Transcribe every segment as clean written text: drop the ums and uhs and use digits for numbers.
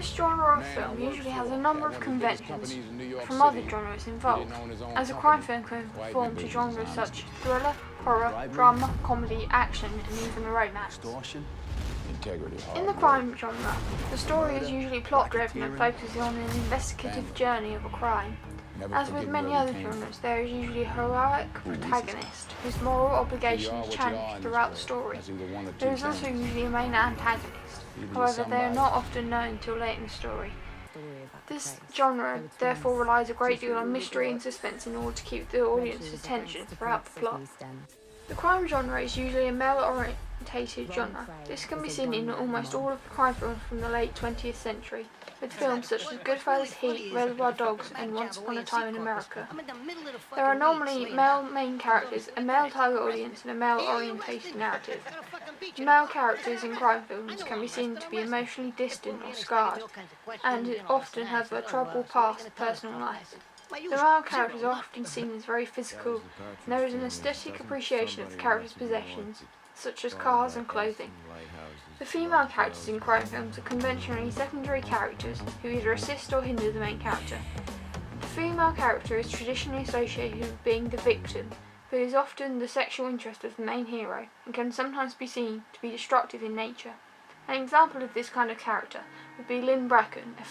This genre of film usually has a number of conventions from other genres involved, as a crime film can conform to genres such as thriller, horror, drama, comedy, action, and even romance. In the crime genre, the story is usually plot-driven and focuses on an investigative journey of a crime. As with many other genres, there is usually a heroic protagonist whose moral obligation is challenged throughout the story. There is also usually a main antagonist, however they are not often known until late in the story. This genre therefore relies a great deal on mystery and suspense in order to keep the audience's attention throughout the plot. The crime genre is usually a male-orientated genre. This can be seen in almost all of the crime films from the late 20th century, with films such as Goodfellas, Heat, Reservoir Dogs, and Once Upon a Time in America. There are normally male main characters, a male target audience, and a male-orientated narrative. Male characters in crime films can be seen to be emotionally distant or scarred, and often have a troubled past personal life. The male characters are often seen as very physical, and there is an aesthetic appreciation of the character's possessions, such as cars and clothing. The female characters in crime films are conventionally secondary characters who either assist or hinder the main character. The female character is traditionally associated with being the victim, who is often the sexual interest of the main hero, and can sometimes be seen to be destructive in nature. An example of this kind of character would be Lynn Bracken, a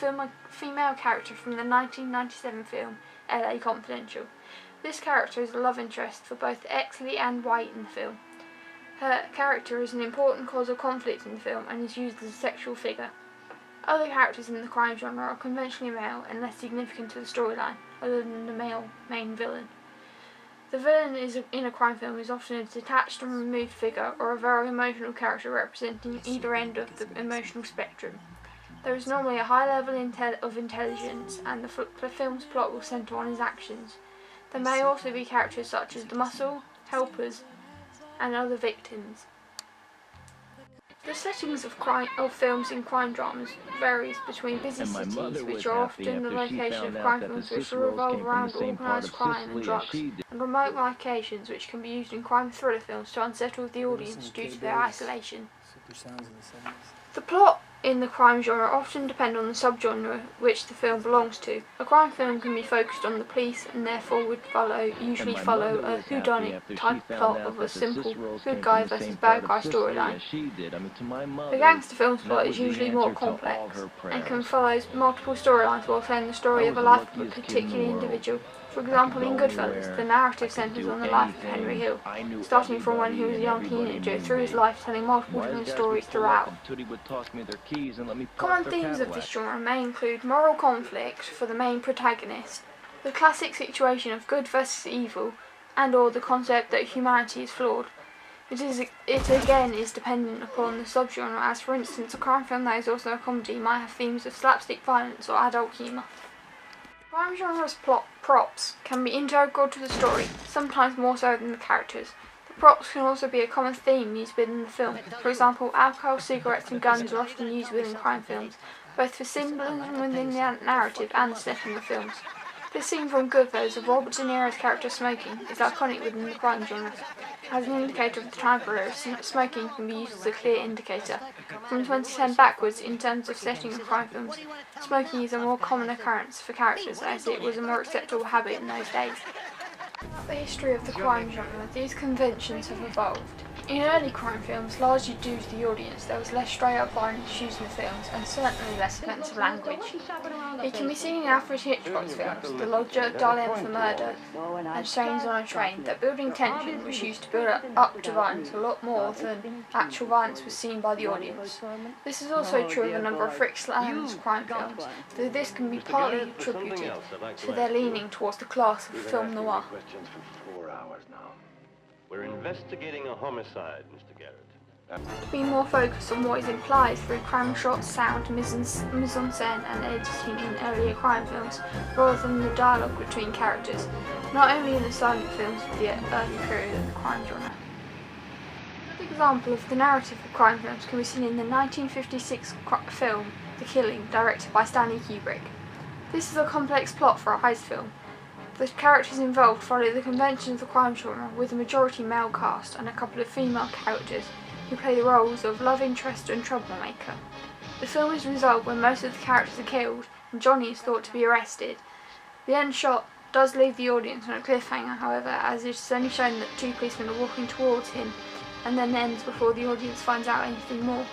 female character from the 1997 film LA Confidential. This character is a love interest for both Exley and White in the film. Her character is an important cause of conflict in the film and is used as a sexual figure. Other characters in the crime genre are conventionally male and less significant to the storyline, other than the male main villain. The villain in a crime film is often a detached and removed figure or a very emotional character representing either end of the emotional spectrum. There is normally a high level of intelligence, and the film's plot will centre on his actions. There may also be characters such as the muscle, helpers, and other victims. The settings of films in crime dramas varies between busy cities, which are often the location of crime films which revolve around organised crime and drugs, and remote locations which can be used in crime thriller films to unsettle the audience due to their isolation. The plot in the crime genre often depend on the subgenre which the film belongs to. A crime film can be focused on the police and therefore would usually follow a whodunit type plot of a simple good guy versus bad guy storyline. The gangster film's plot is usually more complex and can follow multiple storylines while telling the story of a life of a particular individual. For example, in Goodfellas, the narrative centres on the life of Henry Hill, starting from when he was a young teenager through his life, telling multiple different stories throughout. Common themes of this genre may include moral conflict for the main protagonist, the classic situation of good versus evil, and or the concept that humanity is flawed. It again is dependent upon the subgenre, as for instance a crime film that is also a comedy might have themes of slapstick violence or adult humour. Crime genre's props can be integral to the story, sometimes more so than the characters. The props can also be a common theme used within the film. For example, alcohol, cigarettes and guns are often used within crime films, both for symbolism within the narrative and the setting of the films. This scene from Goodfellas of Robert De Niro's character smoking is iconic within the crime genre. As an indicator of the time period, smoking can be used as a clear indicator. From 2010 backwards, in terms of setting of crime films, smoking is a more common occurrence for characters, as it was a more acceptable habit in those days. Throughout the history of the crime genre, these conventions have evolved. In early crime films, largely due to the audience, there was less straight-up violence used in the films, and certainly less offensive language. It can be seen in Alfred Hitchcock's films, The Lodger, Dial M for Murder, and Trains on a Train, that building tension was used to build up to violence a lot more than actual violence was seen by the audience. This is also true of a number of Fritz Lang's crime films, though this can be partly attributed to their leaning towards the class of film noir. We're investigating a homicide, Mr. Garrett. To be more focused on what is implied through camera shots, sound, mise-en-scène and editing in earlier crime films, rather than the dialogue between characters, not only in the silent films of the early period of the crime genre. Another example of the narrative of crime films can be seen in the 1956 film The Killing, directed by Stanley Kubrick. This is a complex plot for a heist film. The characters involved follow the conventions of the crime genre, with a majority male cast and a couple of female characters who play the roles of love interest and troublemaker. The film is resolved when most of the characters are killed and Johnny is thought to be arrested. The end shot does leave the audience on a cliffhanger, however, as it is only shown that two policemen are walking towards him and then ends before the audience finds out anything more.